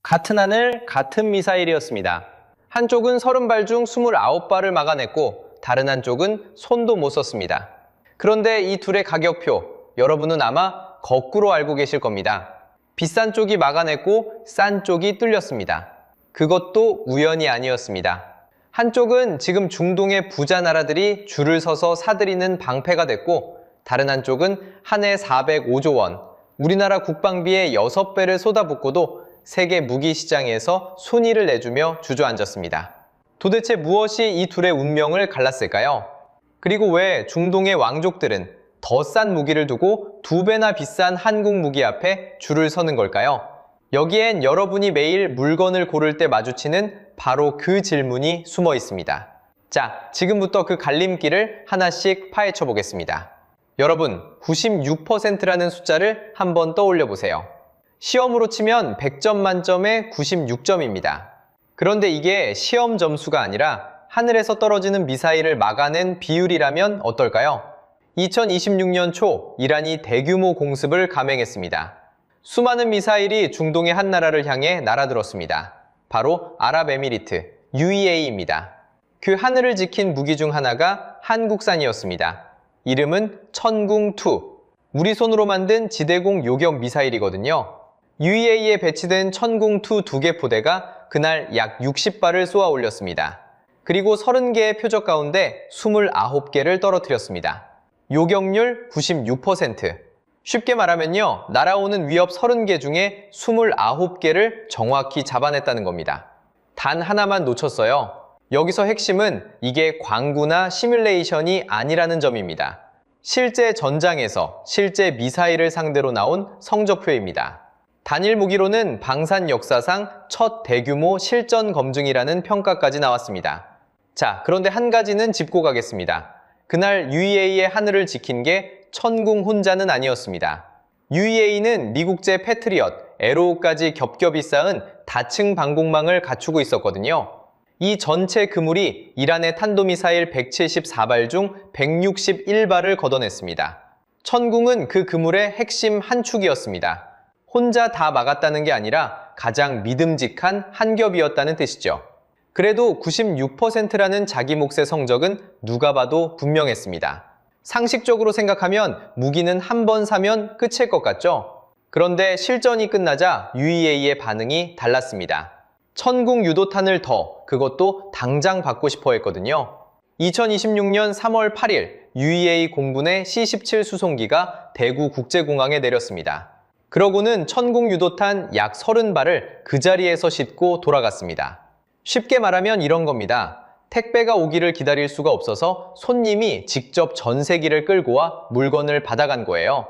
같은 하늘, 같은 미사일이었습니다. 한쪽은 30발 중 29발을 막아냈고 다른 한쪽은 손도 못 썼습니다. 그런데 이 둘의 가격표, 여러분은 아마 거꾸로 알고 계실 겁니다. 비싼 쪽이 막아냈고 싼 쪽이 뚫렸습니다. 그것도 우연이 아니었습니다. 한쪽은 지금 중동의 부자 나라들이 줄을 서서 사들이는 방패가 됐고 다른 한쪽은 한 해 405조 원, 우리나라 국방비의 6배를 쏟아붓고도 세계 무기 시장에서 순위를 내주며 주저앉았습니다. 도대체 무엇이 이 둘의 운명을 갈랐을까요? 그리고 왜 중동의 왕족들은 더 싼 무기를 두고 2배나 비싼 한국 무기 앞에 줄을 서는 걸까요? 여기엔 여러분이 매일 물건을 고를 때 마주치는 바로 그 질문이 숨어 있습니다. 자, 지금부터 그 갈림길을 하나씩 파헤쳐 보겠습니다. 여러분, 96%라는 숫자를 한번 떠올려 보세요. 시험으로 치면 100점 만점에 96점입니다. 그런데 이게 시험 점수가 아니라 하늘에서 떨어지는 미사일을 막아낸 비율이라면 어떨까요? 2026년 초 이란이 대규모 공습을 감행했습니다. 수많은 미사일이 중동의 한 나라를 향해 날아들었습니다. 바로 아랍에미리트, UAE입니다. 그 하늘을 지킨 무기 중 하나가 한국산이었습니다. 이름은 천궁2. 우리 손으로 만든 지대공 요격 미사일이거든요. UAE에 배치된 천궁2 2개 포대가 그날 약 60발을 쏘아 올렸습니다. 그리고 30개의 표적 가운데 29개를 떨어뜨렸습니다. 요격률 96%. 쉽게 말하면요, 날아오는 위협 30개 중에 29개를 정확히 잡아냈다는 겁니다. 단 하나만 놓쳤어요. 여기서 핵심은 이게 광구나 시뮬레이션이 아니라는 점입니다. 실제 전장에서 실제 미사일을 상대로 나온 성적표입니다. 단일 무기로는 방산 역사상 첫 대규모 실전 검증이라는 평가까지 나왔습니다. 자, 그런데 한 가지는 짚고 가겠습니다. 그날 UAE의 하늘을 지킨 게 천궁 혼자는 아니었습니다. UAE는 미국제 패트리엇, 에로우까지 겹겹이 쌓은 다층 방공망을 갖추고 있었거든요. 이 전체 그물이 이란의 탄도미사일 174발 중 161발을 걷어냈습니다. 천궁은 그 그물의 핵심 한 축이었습니다. 혼자 다 막았다는 게 아니라 가장 믿음직한 한 겹이었다는 뜻이죠. 그래도 96%라는 자기 몫의 성적은 누가 봐도 분명했습니다. 상식적으로 생각하면 무기는 한 번 사면 끝일 것 같죠? 그런데 실전이 끝나자 UAE의 반응이 달랐습니다. 천궁 유도탄을 그것도 당장 받고 싶어 했거든요. 2026년 3월 8일 UAE 공군의 C-17 수송기가 대구 국제공항에 내렸습니다. 그러고는 천궁 유도탄 약 30발을 그 자리에서 싣고 돌아갔습니다. 쉽게 말하면 이런 겁니다. 택배가 오기를 기다릴 수가 없어서 손님이 직접 전세기를 끌고 와 물건을 받아간 거예요.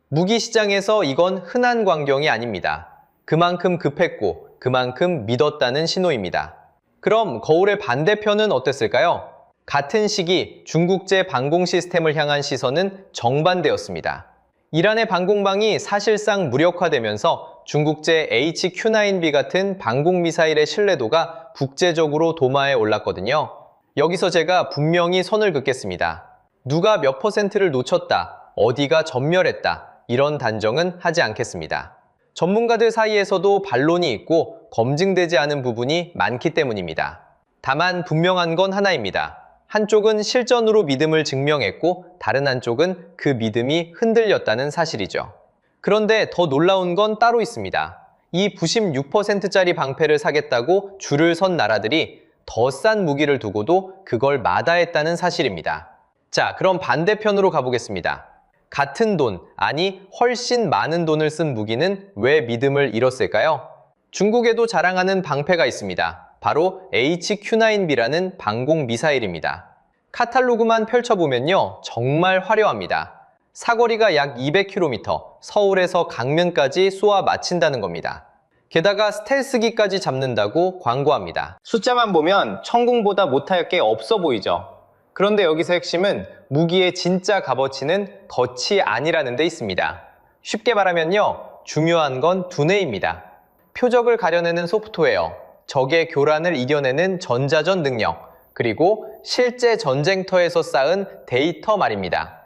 무기 시장에서 이건 흔한 광경이 아닙니다. 그만큼 급했고 그만큼 믿었다는 신호입니다. 그럼 거울의 반대편은 어땠을까요? 같은 시기 중국제 방공 시스템을 향한 시선은 정반대였습니다. 이란의 방공망이 사실상 무력화되면서 중국제 HQ-9B 같은 방공미사일의 신뢰도가 국제적으로 도마에 올랐거든요. 여기서 제가 분명히 선을 긋겠습니다. 누가 몇 %를 놓쳤다, 어디가 전멸했다, 이런 단정은 하지 않겠습니다. 전문가들 사이에서도 반론이 있고 검증되지 않은 부분이 많기 때문입니다. 다만 분명한 건 하나입니다. 한쪽은 실전으로 믿음을 증명했고 다른 한쪽은 그 믿음이 흔들렸다는 사실이죠. 그런데 더 놀라운 건 따로 있습니다. 이 96%짜리 방패를 사겠다고 줄을 선 나라들이 더 싼 무기를 두고도 그걸 마다했다는 사실입니다. 자, 그럼 반대편으로 가보겠습니다. 같은 돈, 아니 훨씬 많은 돈을 쓴 무기는 왜 믿음을 잃었을까요? 중국에도 자랑하는 방패가 있습니다. 바로 HQ-9B라는 방공 미사일입니다. 카탈로그만 펼쳐보면요, 정말 화려합니다. 사거리가 약 200km, 서울에서 강릉까지 쏘아 마친다는 겁니다. 게다가 스텔스기까지 잡는다고 광고합니다. 숫자만 보면 천궁보다 못할 게 없어 보이죠? 그런데 여기서 핵심은 무기의 진짜 값어치는 덫이 아니라는 데 있습니다. 쉽게 말하면요, 중요한 건 두뇌입니다. 표적을 가려내는 소프트웨어, 적의 교란을 이겨내는 전자전 능력, 그리고 실제 전쟁터에서 쌓은 데이터 말입니다.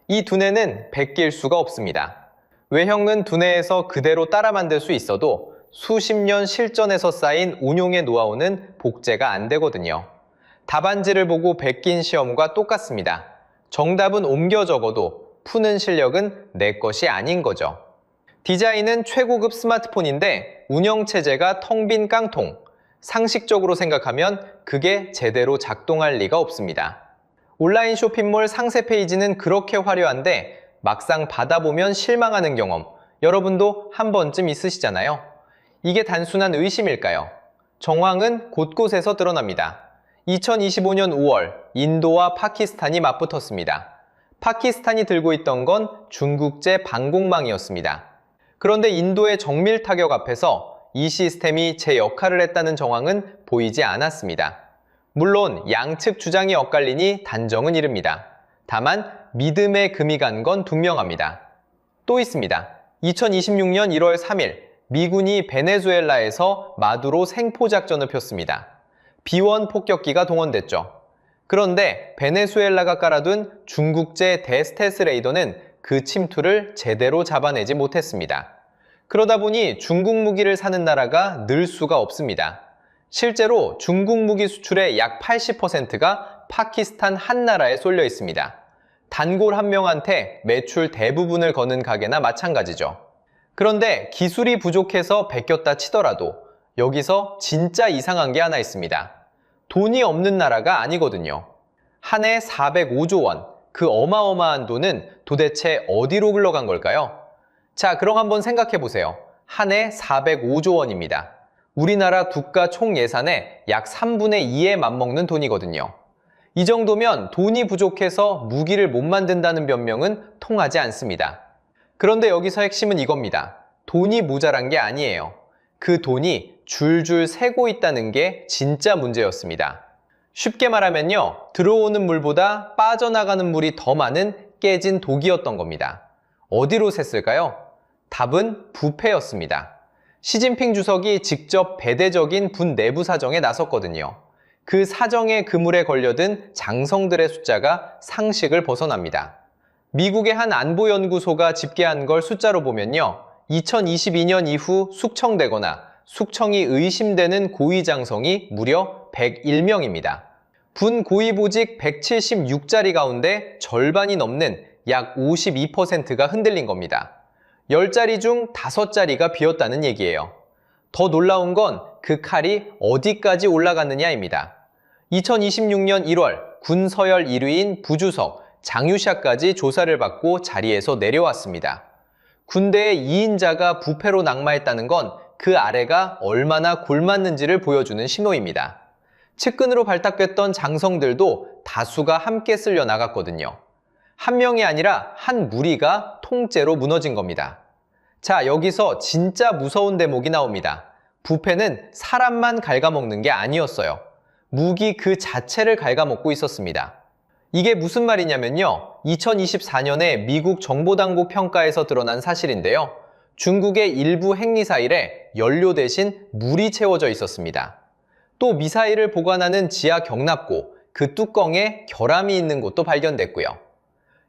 이 두뇌는 베낄 수가 없습니다. 외형은 두뇌에서 그대로 따라 만들 수 있어도 수십 년 실전에서 쌓인 운용의 노하우는 복제가 안 되거든요. 답안지를 보고 베낀 시험과 똑같습니다. 정답은 옮겨 적어도 푸는 실력은 내 것이 아닌 거죠. 디자인은 최고급 스마트폰인데 운영체제가 텅 빈 깡통. 상식적으로 생각하면 그게 제대로 작동할 리가 없습니다. 온라인 쇼핑몰 상세 페이지는 그렇게 화려한데 막상 받아보면 실망하는 경험, 여러분도 한 번쯤 있으시잖아요. 이게 단순한 의심일까요? 정황은 곳곳에서 드러납니다. 2025년 5월, 인도와 파키스탄이 맞붙었습니다. 파키스탄이 들고 있던 건 중국제 방공망이었습니다. 그런데 인도의 정밀 타격 앞에서 이 시스템이 제 역할을 했다는 정황은 보이지 않았습니다. 물론 양측 주장이 엇갈리니 단정은 이릅니다. 다만 믿음의 금이 간 건 분명합니다. 또 있습니다. 2026년 1월 3일 미군이 베네수엘라에서 마두로 생포작전을 폈습니다. B-1 폭격기가 동원됐죠. 그런데 베네수엘라가 깔아둔 중국제 데스테스 레이더는 그 침투를 제대로 잡아내지 못했습니다. 그러다 보니 중국 무기를 사는 나라가 늘 수가 없습니다. 실제로 중국 무기 수출의 약 80%가 파키스탄 한 나라에 쏠려 있습니다. 단골 한 명한테 매출 대부분을 거는 가게나 마찬가지죠. 그런데 기술이 부족해서 베꼈다 치더라도 여기서 진짜 이상한 게 하나 있습니다. 돈이 없는 나라가 아니거든요. 한 해 405조 원, 그 어마어마한 돈은 도대체 어디로 흘러간 걸까요? 자, 그럼 한번 생각해 보세요. 한 해 405조 원입니다. 우리나라 국가 총 예산의 약 3분의 2에 맞먹는 돈이거든요. 이 정도면 돈이 부족해서 무기를 못 만든다는 변명은 통하지 않습니다. 그런데 여기서 핵심은 이겁니다. 돈이 모자란 게 아니에요. 그 돈이 줄줄 새고 있다는 게 진짜 문제였습니다. 쉽게 말하면요, 들어오는 물보다 빠져나가는 물이 더 많은 깨진 독이었던 겁니다. 어디로 샜을까요? 답은 부패였습니다. 시진핑 주석이 직접 배대적인 군 내부 사정에 나섰거든요. 그 사정의 그물에 걸려든 장성들의 숫자가 상식을 벗어납니다. 미국의 한 안보연구소가 집계한 걸 숫자로 보면요, 2022년 이후 숙청되거나 숙청이 의심되는 고위장성이 무려 101명입니다. 군 고위보직 176자리 가운데 절반이 넘는 약 52%가 흔들린 겁니다. 10자리 중 5자리가 비었다는 얘기예요. 더 놀라운 건 그 칼이 어디까지 올라갔느냐입니다. 2026년 1월 군 서열 1위인 부주석 장유샤까지 조사를 받고 자리에서 내려왔습니다. 군대의 2인자가 부패로 낙마했다는 건 그 아래가 얼마나 골맞는지를 보여주는 신호입니다. 측근으로 발탁됐던 장성들도 다수가 함께 쓸려 나갔거든요. 한 명이 아니라 한 무리가 통째로 무너진 겁니다. 자, 여기서 진짜 무서운 대목이 나옵니다. 부패는 사람만 갉아먹는 게 아니었어요. 무기 그 자체를 갉아먹고 있었습니다. 이게 무슨 말이냐면요, 2024년에 미국 정보당국 평가에서 드러난 사실인데요. 중국의 일부 핵미사일에 연료 대신 물이 채워져 있었습니다. 또 미사일을 보관하는 지하 경납고, 그 뚜껑에 결함이 있는 곳도 발견됐고요.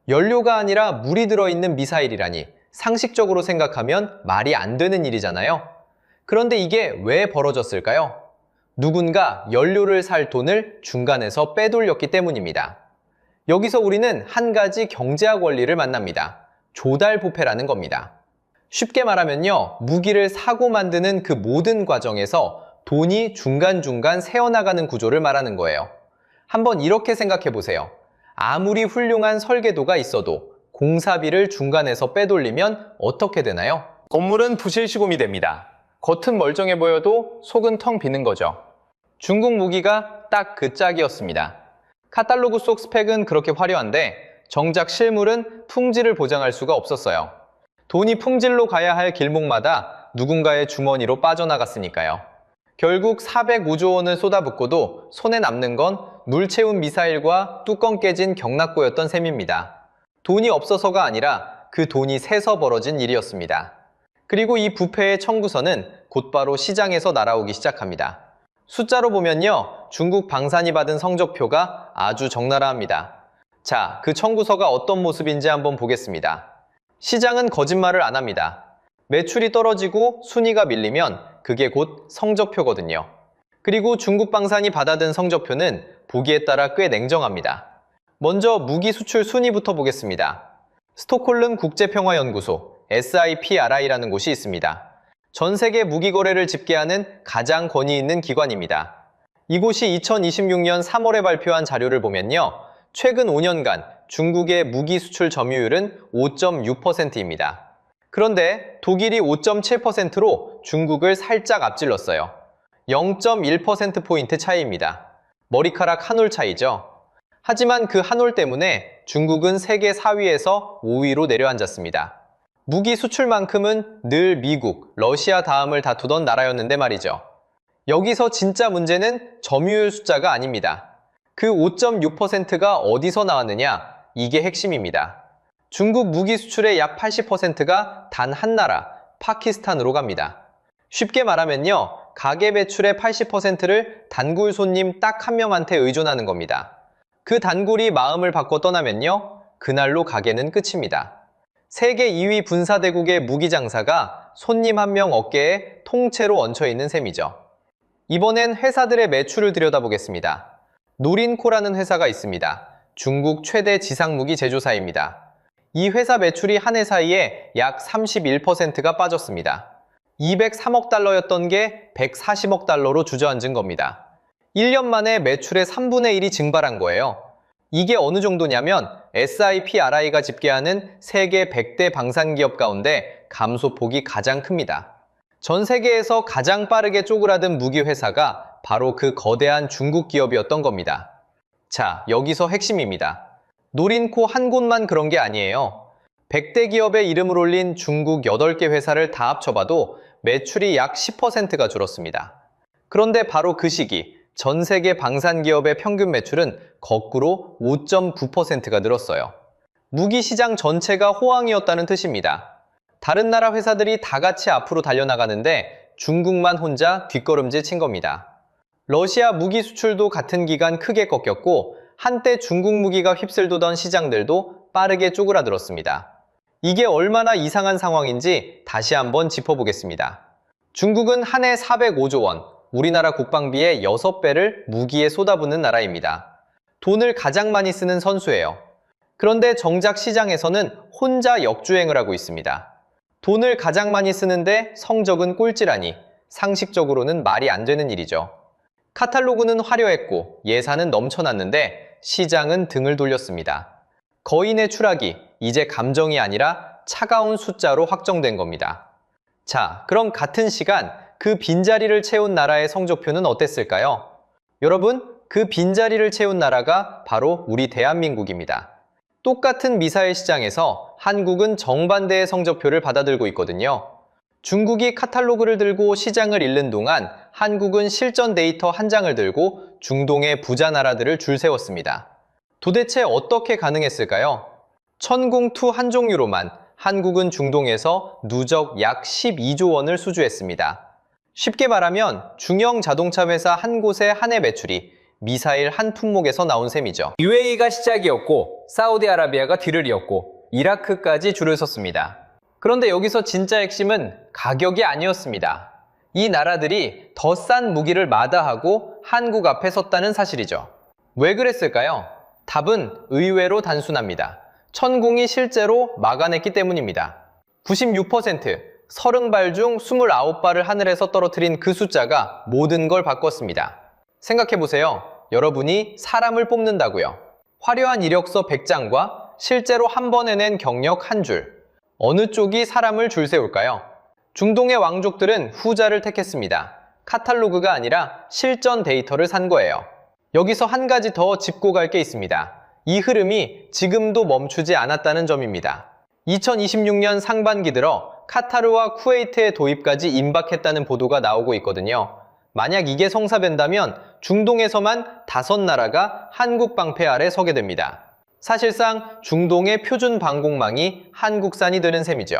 연료가 아니라 물이 들어있는 미사일이라니 상식적으로 생각하면 말이 안 되는 일이잖아요. 그런데 이게 왜 벌어졌을까요? 누군가 연료를 살 돈을 중간에서 빼돌렸기 때문입니다. 여기서 우리는 한 가지 경제학 원리를 만납니다. 조달 부패라는 겁니다. 쉽게 말하면요, 무기를 사고 만드는 그 모든 과정에서 돈이 중간중간 새어나가는 구조를 말하는 거예요. 한번 이렇게 생각해 보세요. 아무리 훌륭한 설계도가 있어도 공사비를 중간에서 빼돌리면 어떻게 되나요? 건물은 부실 시공이 됩니다. 겉은 멀쩡해 보여도 속은 텅 비는 거죠. 중국 무기가 딱 그 짝이었습니다. 카탈로그 속 스펙은 그렇게 화려한데 정작 실물은 품질을 보장할 수가 없었어요. 돈이 품질로 가야 할 길목마다 누군가의 주머니로 빠져나갔으니까요. 결국 405조 원을 쏟아붓고도 손에 남는 건 물 채운 미사일과 뚜껑 깨진 경납고였던 셈입니다. 돈이 없어서가 아니라 그 돈이 새서 벌어진 일이었습니다. 그리고 이 부패의 청구서는 곧바로 시장에서 날아오기 시작합니다. 숫자로 보면요, 중국 방산이 받은 성적표가 아주 적나라합니다. 자, 그 청구서가 어떤 모습인지 한번 보겠습니다. 시장은 거짓말을 안 합니다. 매출이 떨어지고 순위가 밀리면 그게 곧 성적표거든요. 그리고 중국 방산이 받아든 성적표는 보기에 따라 꽤 냉정합니다. 먼저 무기 수출 순위부터 보겠습니다. 스톡홀름 국제평화연구소 SIPRI라는 곳이 있습니다. 전 세계 무기 거래를 집계하는 가장 권위 있는 기관입니다. 이곳이 2026년 3월에 발표한 자료를 보면요. 최근 5년간 중국의 무기 수출 점유율은 5.6%입니다. 그런데 독일이 5.7%로 중국을 살짝 앞질렀어요. 0.1%포인트 차이입니다. 머리카락 한 올 차이죠. 하지만 그 한 올 때문에 중국은 세계 4위에서 5위로 내려앉았습니다. 무기 수출만큼은 늘 미국, 러시아 다음을 다투던 나라였는데 말이죠. 여기서 진짜 문제는 점유율 숫자가 아닙니다. 그 5.6%가 어디서 나왔느냐? 이게 핵심입니다. 중국 무기 수출의 약 80%가 단 한 나라, 파키스탄으로 갑니다. 쉽게 말하면요, 가계 매출의 80%를 단골 손님 딱 한 명한테 의존하는 겁니다. 그 단골이 마음을 바꿔 떠나면요, 그날로 가게는 끝입니다. 세계 2위 분사대국의 무기 장사가 손님 한 명 어깨에 통째로 얹혀있는 셈이죠. 이번엔 회사들의 매출을 들여다보겠습니다. 노린코라는 회사가 있습니다. 중국 최대 지상무기 제조사입니다. 이 회사 매출이 한 해 사이에 약 31%가 빠졌습니다. 203억 달러였던 게 140억 달러로 주저앉은 겁니다. 1년 만에 매출의 3분의 1이 증발한 거예요. 이게 어느 정도냐면 SIPRI가 집계하는 세계 100대 방산기업 가운데 감소폭이 가장 큽니다. 전 세계에서 가장 빠르게 쪼그라든 무기 회사가 바로 그 거대한 중국 기업이었던 겁니다. 자, 여기서 핵심입니다. 노린코 한 곳만 그런 게 아니에요. 100대 기업의 이름을 올린 중국 8개 회사를 다 합쳐봐도 매출이 약 10%가 줄었습니다. 그런데 바로 그 시기 전 세계 방산기업의 평균 매출은 거꾸로 5.9%가 늘었어요. 무기 시장 전체가 호황이었다는 뜻입니다. 다른 나라 회사들이 다 같이 앞으로 달려나가는데 중국만 혼자 뒷걸음질 친 겁니다. 러시아 무기 수출도 같은 기간 크게 꺾였고 한때 중국 무기가 휩쓸도던 시장들도 빠르게 쪼그라들었습니다. 이게 얼마나 이상한 상황인지 다시 한번 짚어보겠습니다. 중국은 한 해 405조 원, 우리나라 국방비의 6배를 무기에 쏟아붓는 나라입니다. 돈을 가장 많이 쓰는 선수예요. 그런데 정작 시장에서는 혼자 역주행을 하고 있습니다. 돈을 가장 많이 쓰는데 성적은 꼴찌라니 상식적으로는 말이 안 되는 일이죠. 카탈로그는 화려했고 예산은 넘쳐났는데 시장은 등을 돌렸습니다. 거인의 추락이 이제 감정이 아니라 차가운 숫자로 확정된 겁니다. 자, 그럼 같은 시간 그 빈자리를 채운 나라의 성적표는 어땠을까요? 여러분, 그 빈자리를 채운 나라가 바로 우리 대한민국입니다. 똑같은 미사일 시장에서 한국은 정반대의 성적표를 받아들고 있거든요. 중국이 카탈로그를 들고 시장을 잃는 동안 한국은 실전 데이터 한 장을 들고 중동의 부자 나라들을 줄 세웠습니다. 도대체 어떻게 가능했을까요? 천공투 한 종류로만 한국은 중동에서 누적 약 12조 원을 수주했습니다. 쉽게 말하면 중형 자동차 회사 한 곳의 한 해 매출이 미사일 한 품목에서 나온 셈이죠. UAE가 시작이었고 사우디아라비아가 뒤를 이었고 이라크까지 줄을 섰습니다. 그런데 여기서 진짜 핵심은 가격이 아니었습니다. 이 나라들이 더 싼 무기를 마다하고 한국 앞에 섰다는 사실이죠. 왜 그랬을까요? 답은 의외로 단순합니다. 천공이 실제로 막아냈기 때문입니다. 96%, 30발 중 29발을 하늘에서 떨어뜨린 그 숫자가 모든 걸 바꿨습니다. 생각해보세요. 여러분이 사람을 뽑는다고요. 화려한 이력서 100장과 실제로 한 번에 낸 경력 한 줄. 어느 쪽이 사람을 줄 세울까요? 중동의 왕족들은 후자를 택했습니다. 카탈로그가 아니라 실전 데이터를 산 거예요. 여기서 한 가지 더 짚고 갈 게 있습니다. 이 흐름이 지금도 멈추지 않았다는 점입니다. 2026년 상반기 들어 카타르와 쿠웨이트의 도입까지 임박했다는 보도가 나오고 있거든요. 만약 이게 성사된다면 중동에서만 5나라가 한국 방패 아래 서게 됩니다. 사실상 중동의 표준 방공망이 한국산이 되는 셈이죠.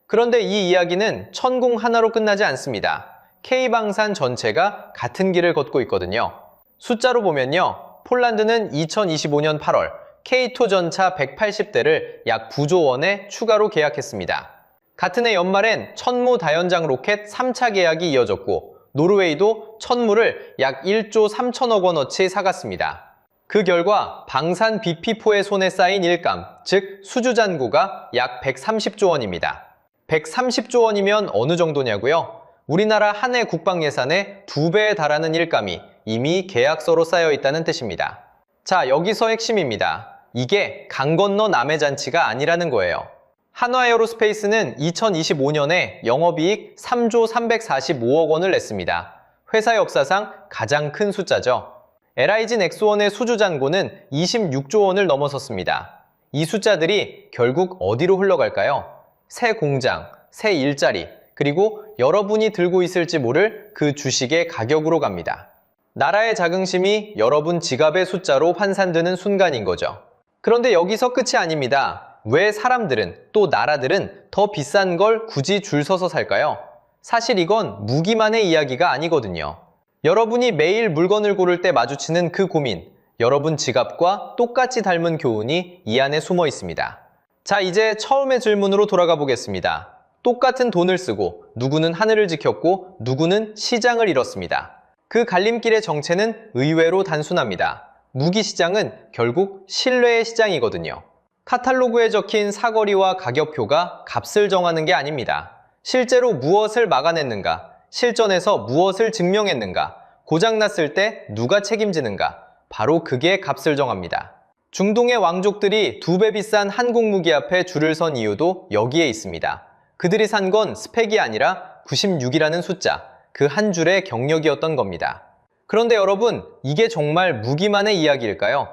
그런데 이 이야기는 천공 하나로 끝나지 않습니다. K방산 전체가 같은 길을 걷고 있거든요. 숫자로 보면요. 폴란드는 2025년 8월 K2 전차 180대를 약 9조 원에 추가로 계약했습니다. 같은 해 연말엔 천무 다연장 로켓 3차 계약이 이어졌고 노르웨이도 천무를 약 1조 3천억 원어치 사갔습니다. 그 결과 방산 BP4의 손에 쌓인 일감, 즉 수주잔고가 약 130조 원입니다. 130조 원이면 어느 정도냐고요? 우리나라 한 해 국방 예산의 2배에 달하는 일감이 이미 계약서로 쌓여 있다는 뜻입니다. 자, 여기서 핵심입니다. 이게 강 건너 남의 잔치가 아니라는 거예요. 한화에어로스페이스는 2025년에 영업이익 3조 345억 원을 냈습니다. 회사 역사상 가장 큰 숫자죠. LIG 넥스원의 수주잔고는 26조 원을 넘어섰습니다. 이 숫자들이 결국 어디로 흘러갈까요? 새 공장, 새 일자리, 그리고 여러분이 들고 있을지 모를 그 주식의 가격으로 갑니다. 나라의 자긍심이 여러분 지갑의 숫자로 환산되는 순간인 거죠. 그런데 여기서 끝이 아닙니다. 왜 사람들은 또 나라들은 더 비싼 걸 굳이 줄 서서 살까요? 사실 이건 무기만의 이야기가 아니거든요. 여러분이 매일 물건을 고를 때 마주치는 그 고민, 여러분 지갑과 똑같이 닮은 교훈이 이 안에 숨어 있습니다. 자, 이제 처음의 질문으로 돌아가 보겠습니다. 똑같은 돈을 쓰고 누구는 하늘을 지켰고 누구는 시장을 잃었습니다. 그 갈림길의 정체는 의외로 단순합니다. 무기 시장은 결국 신뢰의 시장이거든요. 카탈로그에 적힌 사거리와 가격표가 값을 정하는 게 아닙니다. 실제로 무엇을 막아냈는가, 실전에서 무엇을 증명했는가, 고장났을 때 누가 책임지는가, 바로 그게 값을 정합니다. 중동의 왕족들이 2배 비싼 한국 무기 앞에 줄을 선 이유도 여기에 있습니다. 그들이 산 건 스펙이 아니라 96이라는 숫자, 그 한 줄의 경력이었던 겁니다. 그런데 여러분, 이게 정말 무기만의 이야기일까요?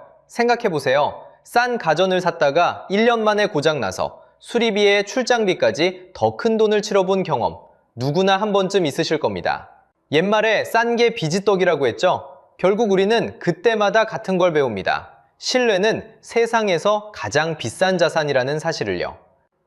생각해보세요. 싼 가전을 샀다가 1년 만에 고장나서 수리비에 출장비까지 더 큰 돈을 치러본 경험, 누구나 한 번쯤 있으실 겁니다. 옛말에 싼 게 비지떡이라고 했죠? 결국 우리는 그때마다 같은 걸 배웁니다. 신뢰는 세상에서 가장 비싼 자산이라는 사실을요.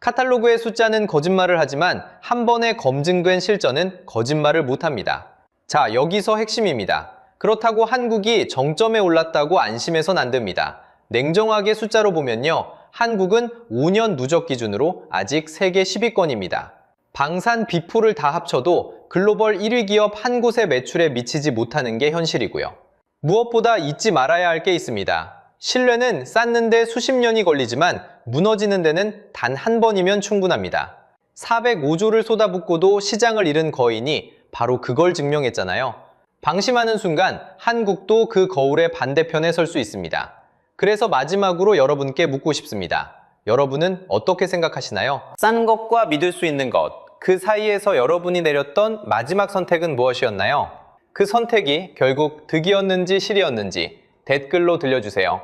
카탈로그의 숫자는 거짓말을 하지만 한 번에 검증된 실전은 거짓말을 못합니다. 자, 여기서 핵심입니다. 그렇다고 한국이 정점에 올랐다고 안심해선 안 됩니다. 냉정하게 숫자로 보면요, 한국은 5년 누적 기준으로 아직 세계 10위권입니다. 방산 비포를 다 합쳐도 글로벌 1위 기업 한 곳의 매출에 미치지 못하는 게 현실이고요. 무엇보다 잊지 말아야 할 게 있습니다. 신뢰는 쌓는데 수십 년이 걸리지만 무너지는 데는 단 한 번이면 충분합니다. 405조를 쏟아붓고도 시장을 잃은 거인이 바로 그걸 증명했잖아요. 방심하는 순간 한국도 그 거울의 반대편에 설 수 있습니다. 그래서 마지막으로 여러분께 묻고 싶습니다. 여러분은 어떻게 생각하시나요? 싼 것과 믿을 수 있는 것, 그 사이에서 여러분이 내렸던 마지막 선택은 무엇이었나요? 그 선택이 결국 득이었는지 실이었는지 댓글로 들려주세요.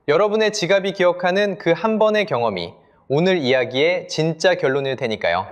여러분의 지갑이 기억하는 그 한 번의 경험이 오늘 이야기의 진짜 결론일 테니까요.